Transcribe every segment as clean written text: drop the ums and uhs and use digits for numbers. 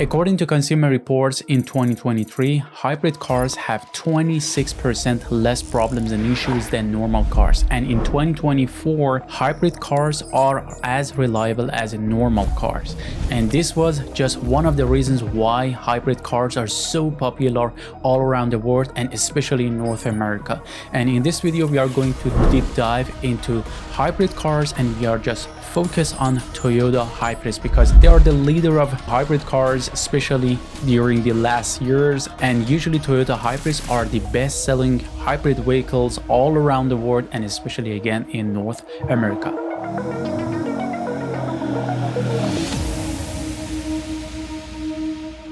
According to Consumer Reports, in 2023, hybrid cars have 26% less problems and issues than normal cars. And in 2024, hybrid cars are as reliable as normal cars. And this was just one of the reasons why hybrid cars are so popular all around the world and especially in North America. And in this video, we are going to deep dive into hybrid cars, and we are just focus on Toyota hybrids because they are the leader of hybrid cars, especially during the last years. And usually Toyota hybrids are the best selling hybrid vehicles all around the world, and especially again in North America.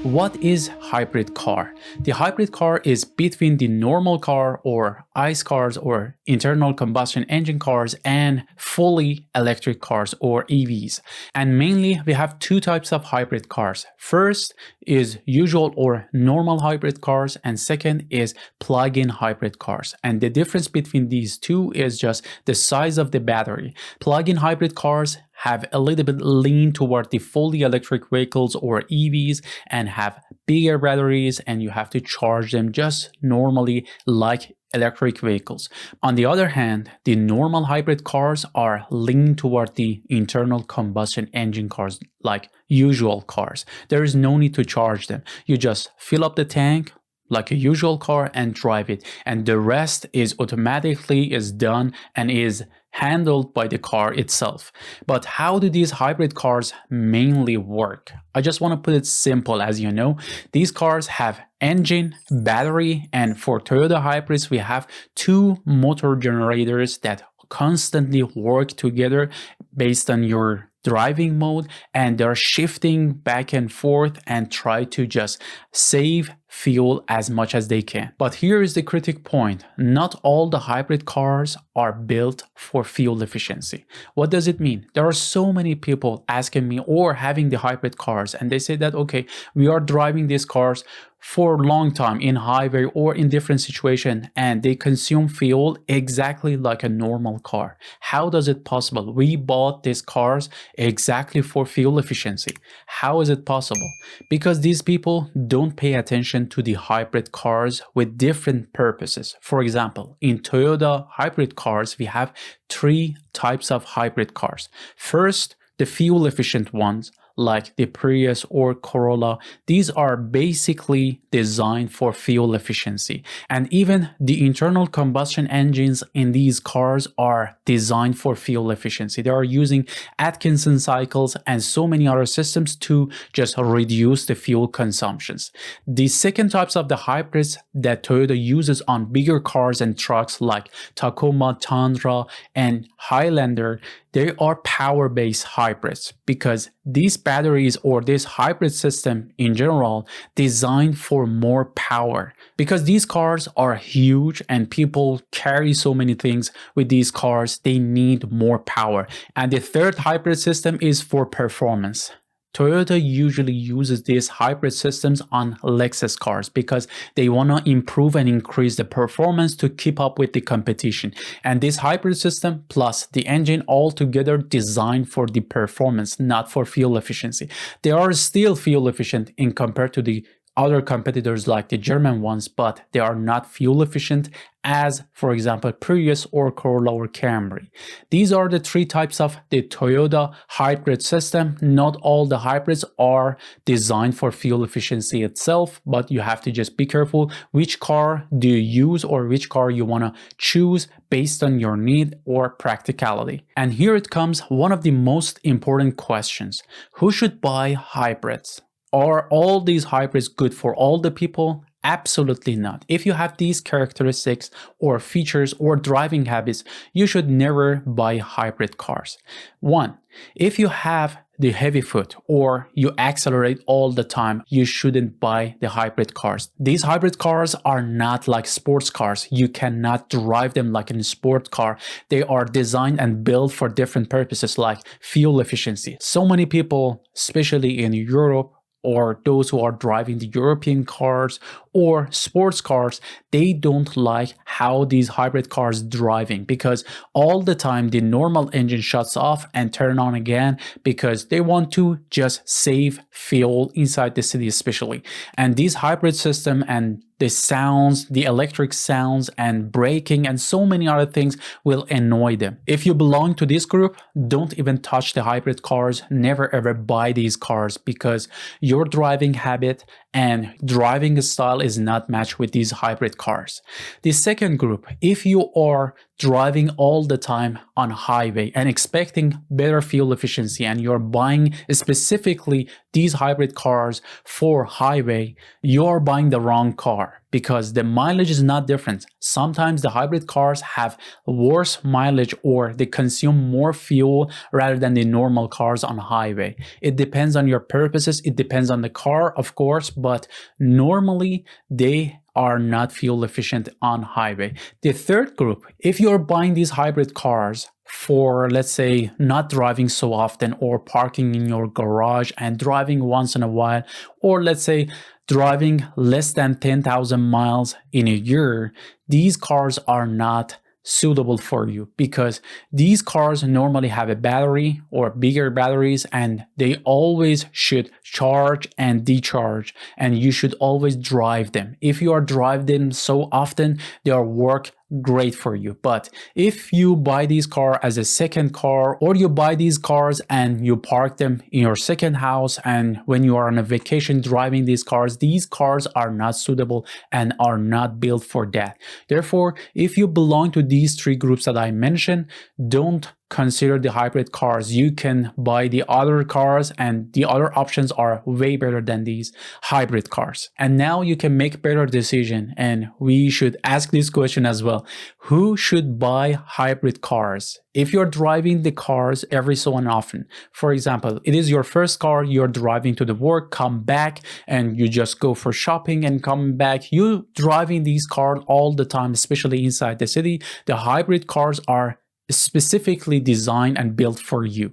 What is hybrid car? The hybrid car is between the normal car or ICE cars or internal combustion engine cars and fully electric cars or EVs. And mainly we have two types of hybrid cars. First is usual or normal hybrid cars, and second is plug-in hybrid cars. And the difference between these two is just the size of the battery. Plug-in hybrid cars have a little bit lean toward the fully electric vehicles or EVs and have bigger batteries, and you have to charge them just normally like electric vehicles. On the other hand, the normal hybrid cars are lean toward the internal combustion engine cars like usual cars. There is no need to charge them. You just fill up the tank like a usual car and drive it, and the rest is automatically done and is handled by the car itself. But how do these hybrid cars mainly work? I just want to put it simple. As you know, these cars have engine, battery, and for Toyota hybrids, we have two motor generators that constantly work together based on your driving mode, and they're shifting back and forth and try to just save fuel as much as they can. But here is the critical point. Not all the hybrid cars are built for fuel efficiency. What does it mean? There are so many people asking me or having the hybrid cars, and they say that, okay, we are driving these cars for a long time in highway or in different situations, and they consume fuel exactly like a normal car. How does it possible? We bought these cars exactly for fuel efficiency. How is it possible? Because these people don't pay attention to the hybrid cars with different purposes. For example, in Toyota hybrid cars, we have three types of hybrid cars. First, the fuel efficient ones, like the Prius or Corolla. These are basically designed for fuel efficiency. And even the internal combustion engines in these cars are designed for fuel efficiency. They are using Atkinson cycles and so many other systems to just reduce the fuel consumptions. The second types of the hybrids that Toyota uses on bigger cars and trucks like Tacoma, Tundra, and Highlander, they are power-based hybrids because these batteries or this hybrid system in general designed for more power, because these cars are huge and people carry so many things with these cars. They need more power. And the third hybrid system is for performance. Toyota usually uses these hybrid systems on Lexus cars because they want to improve and increase the performance to keep up with the competition. And this hybrid system plus the engine all together designed for the performance, not for fuel efficiency. They are still fuel efficient in compared to the other competitors like the German ones, but they are not fuel efficient as, for example, Prius or Corolla or Camry. These are the three types of the Toyota hybrid system. Not all the hybrids are designed for fuel efficiency itself, but you have to just be careful which car do you use or which car you want to choose based on your need or practicality. And here it comes, one of the most important questions. Who should buy hybrids? Are all these hybrids good for all the people? Absolutely not. If you have these characteristics or features or driving habits, you should never buy hybrid cars. One, if you have the heavy foot or you accelerate all the time, you shouldn't buy the hybrid cars. These hybrid cars are not like sports cars. You cannot drive them like in a sport car. They are designed and built for different purposes like fuel efficiency. So many people, especially in Europe, or those who are driving the European cars or sports cars, they don't like how these hybrid cars driving, because all the time the normal engine shuts off and turn on again, because they want to just save fuel inside the city especially. And these hybrid system and the sounds, the electric sounds and braking and so many other things will annoy them. If you belong to this group, don't even touch the hybrid cars. Never ever buy these cars, because your driving habit and driving style is not matched with these hybrid cars. The second group, if you are driving all the time on highway and expecting better fuel efficiency and you're buying specifically these hybrid cars for highway, you're buying the wrong car, because the mileage is not different. Sometimes the hybrid cars have worse mileage or they consume more fuel rather than the normal cars on highway. It depends on your purposes, it depends on the car, of course, but normally they are not fuel efficient on highway. The third group, if you're buying these hybrid cars for, let's say, not driving so often or parking in your garage and driving once in a while, or let's say driving less than 10,000 miles in a year, these cars are not suitable for you, because these cars normally have a battery or bigger batteries and they always should charge and decharge, and you should always drive them. If you are driving them so often, they are work great for you. But if you buy these cars as a second car, or you buy these cars and you park them in your second house, and when you are on a vacation driving these cars are not suitable and are not built for that. Therefore, if you belong to these three groups that I mentioned, don't consider the hybrid cars. You can buy the other cars, and the other options are way better than these hybrid cars. And now you can make better decision, and we should ask this question as well. Who should buy hybrid cars? If you're driving the cars every so often, for example, it is your first car, you're driving to the work, come back, and you just go for shopping and come back, you driving these cars all the time, especially inside the city, the hybrid cars are specifically designed and built for you.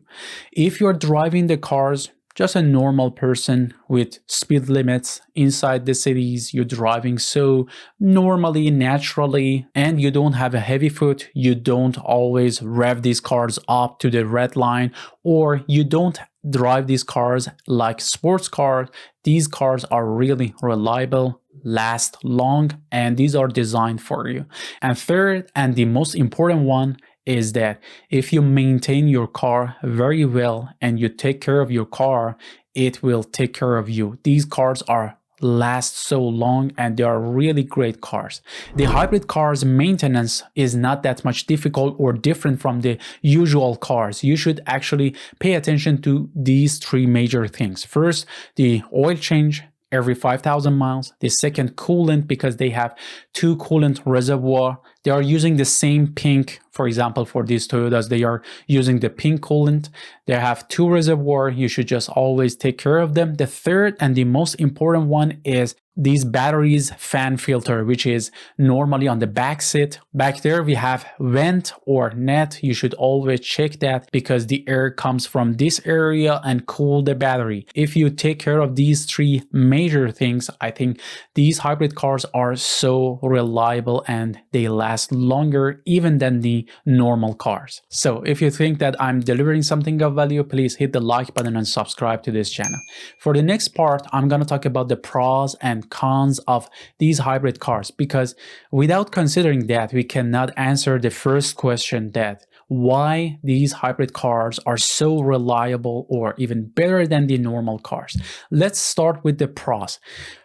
If you're driving the cars just a normal person with speed limits inside the cities, you're driving so normally, naturally, and you don't have a heavy foot, you don't always rev these cars up to the red line, or you don't drive these cars like sports cars, these cars are really reliable, last long, and these are designed for you. And third, and the most important one, is that if you maintain your car very well and you take care of your car, it will take care of you. These cars last so long and they are really great cars. The hybrid cars maintenance is not that much difficult or different from the usual cars. You should actually pay attention to these three major things. First, the oil change every 5,000 miles. The second, coolant, because they have two coolant reservoir. They are using the same pink, for example, for these Toyotas, they are using the pink coolant. They have two reservoir. You should just always take care of them. The third and the most important one is these batteries fan filter, which is normally on the back seat. Back there we have vent or net. You should always check that, because the air comes from this area and cool the battery. If you take care of these three major things, I think these hybrid cars are so reliable and they last longer even than the normal cars. So if you think that I'm delivering something of value, please hit the like button and subscribe to this channel. For the next part, I'm going to talk about the pros and cons of these hybrid cars, because without considering that, we cannot answer the first question, that why these hybrid cars are so reliable or even better than the normal cars. Let's start with the pros.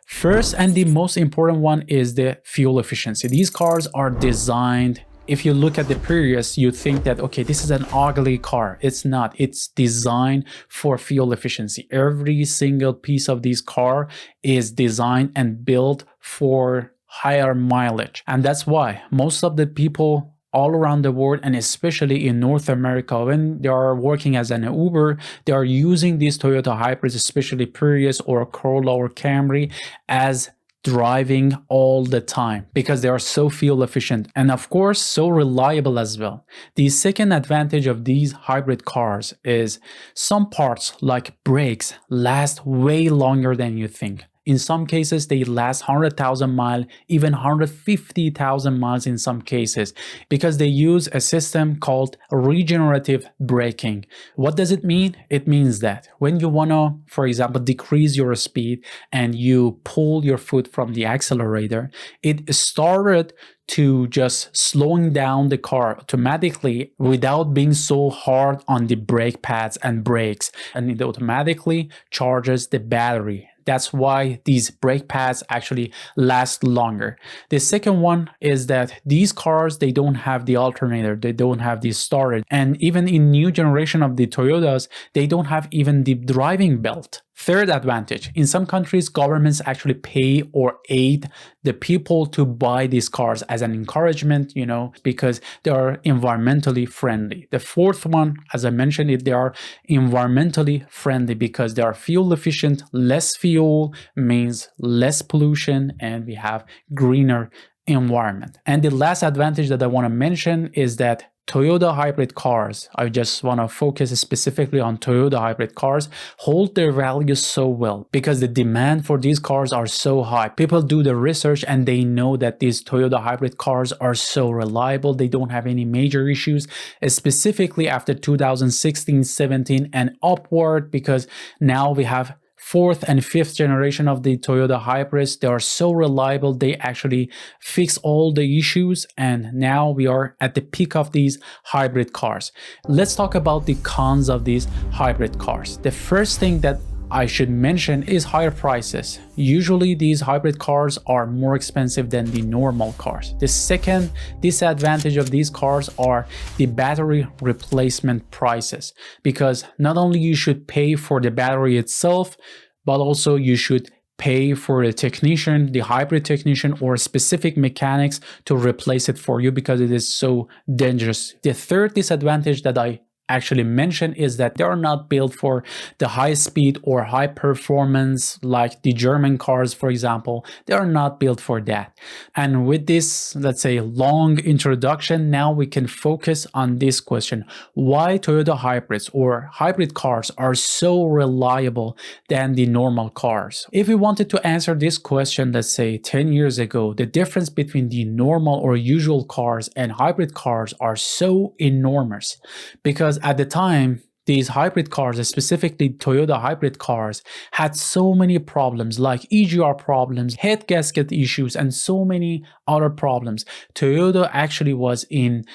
First and the most important one is the fuel efficiency. These cars are designed, if you look at the Prius, you think that, okay, this is an ugly car. It's not. It's designed for fuel efficiency. Every single piece of this car is designed and built for higher mileage. And that's why most of the people all around the world, and especially in North America, when they are working as an Uber, they are using these Toyota hybrids, especially Prius or Corolla or Camry, as driving all the time, because they are so fuel efficient and of course so reliable as well. The second advantage of these hybrid cars is some parts like brakes last way longer than you think. In some cases, they last 100,000 miles, even 150,000 miles in some cases, because they use a system called regenerative braking. What does it mean? It means that when you want to, for example, decrease your speed and you pull your foot from the accelerator, it started to just slowing down the car automatically without being so hard on the brake pads and brakes, and it automatically charges the battery. That's why these brake pads actually last longer. The second one is that these cars, they don't have the alternator, they don't have the starter, and even in new generation of the Toyotas, they don't have even the driving belt. Third advantage, in some countries, governments actually pay or aid the people to buy these cars as an encouragement, because they are environmentally friendly. The fourth one, as I mentioned, they are environmentally friendly because they are fuel efficient. Less fuel means less pollution, and we have greener environment. And the last advantage that I want to mention is that Toyota hybrid cars, I just want to focus specifically on Toyota hybrid cars, hold their value so well because the demand for these cars are so high. People do the research and they know that these Toyota hybrid cars are so reliable. They don't have any major issues, specifically after 2016, 17 and upward, because now we have fourth and fifth generation of the Toyota hybrids. They are so reliable. They actually fix all the issues, and now we are at the peak of these hybrid cars. Let's talk about the cons of these hybrid cars. The first thing that I should mention is higher prices. Usually these hybrid cars are more expensive than the normal cars. The second disadvantage of these cars are the battery replacement prices, because not only you should pay for the battery itself, but also you should pay for a technician, the hybrid technician or specific mechanics to replace it for you because it is so dangerous. The third disadvantage that I actually mention is that they are not built for the high speed or high performance like the German cars, for example. They are not built for that. And with this, let's say, long introduction, now we can focus on this question: why Toyota hybrids or hybrid cars are so reliable than the normal cars? If we wanted to answer this question, let's say 10 years ago, the difference between the normal or usual cars and hybrid cars are so enormous, because at the time, these hybrid cars, specifically Toyota hybrid cars, had so many problems like EGR problems, head gasket issues, and so many other problems. Toyota actually was in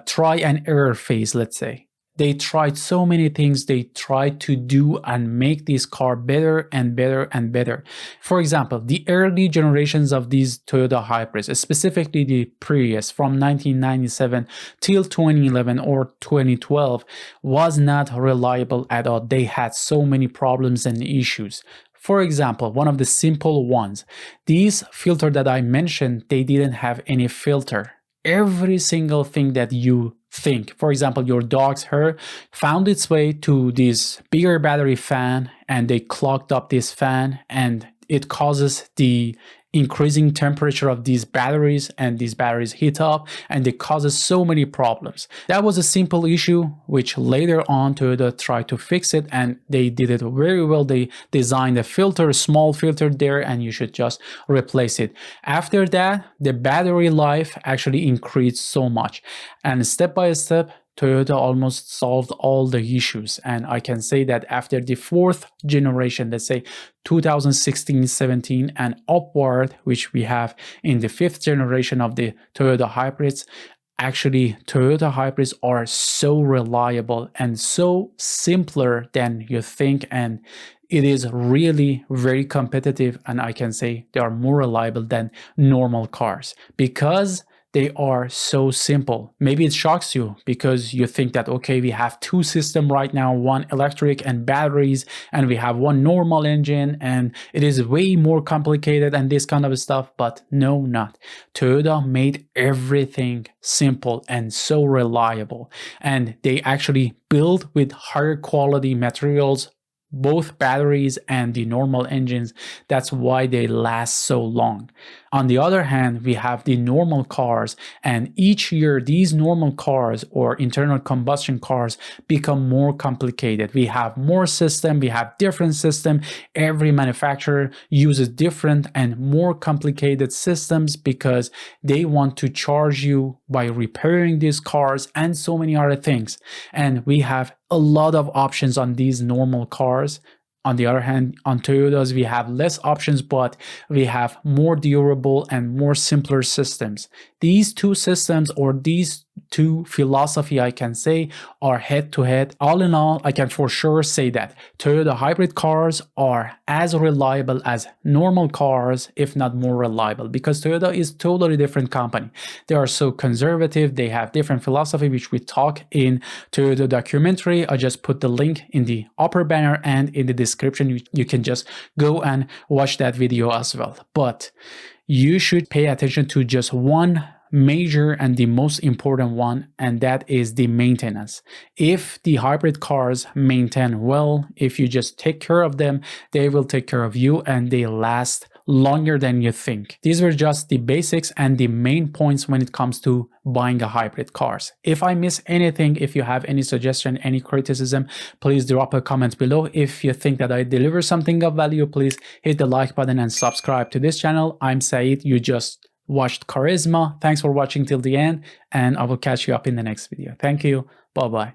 try and error phase, let's say. They tried so many things. They tried to do and make this car better and better and better. For example, the early generations of these Toyota hybrids, specifically the Prius from 1997 till 2011 or 2012, was not reliable at all. They had so many problems and issues. For example, one of the simple ones, these filter that I mentioned, they didn't have any filter. Every single thing that you think, for example, your dog's hair found its way to this bigger battery fan, and they clogged up this fan, and it causes the increasing temperature of these batteries, and these batteries heat up, and it causes so many problems. That was a simple issue which later on Toyota tried to fix it, and they did it very well. They designed a filter, a small filter there, and you should just replace it. After that, the battery life actually increased so much, and step by step Toyota almost solved all the issues. And I can say that after the fourth generation, let's say 2016, 17 and upward, which we have in the fifth generation of the Toyota hybrids, actually Toyota hybrids are so reliable and so simpler than you think, and it is really very competitive, and I can say they are more reliable than normal cars because they are so simple. Maybe it shocks you because you think that, okay, we have two systems right now, one electric and batteries, and we have one normal engine, and it is way more complicated and this kind of stuff. But no, not. Toyota made everything simple and so reliable, and they actually build with higher quality materials both batteries and the normal engines. That's why they last so long. On the other hand, we have the normal cars, and each year these normal cars or internal combustion cars become more complicated. We have more system, we have different system. Every manufacturer uses different and more complicated systems because they want to charge you by repairing these cars and so many other things. And we have a lot of options on these normal cars. On the other hand, on Toyotas, we have less options, but we have more durable and more simpler systems. These two systems, or these two philosophy, I can say, are head to head. All in all, I can for sure say that Toyota hybrid cars are as reliable as normal cars, if not more reliable, because Toyota is totally different company. They are so conservative. They have different philosophy, which we talk in Toyota documentary. I just put the link in the upper banner and in the description. You can just go and watch that video as well. But you should pay attention to just one major and the most important one, and that is the maintenance. If the hybrid cars maintain well, if you just take care of them, they will take care of you and they last longer than you think. These were just the basics and the main points when it comes to buying a hybrid cars. If I miss anything, if you have any suggestion, any criticism, please drop a comment below. If you think that I deliver something of value, please hit the like button and subscribe to this channel. I'm Saeed. You just watched Carisma. Thanks for watching till the end, and I will catch you up in the next video. Thank you. Bye-bye.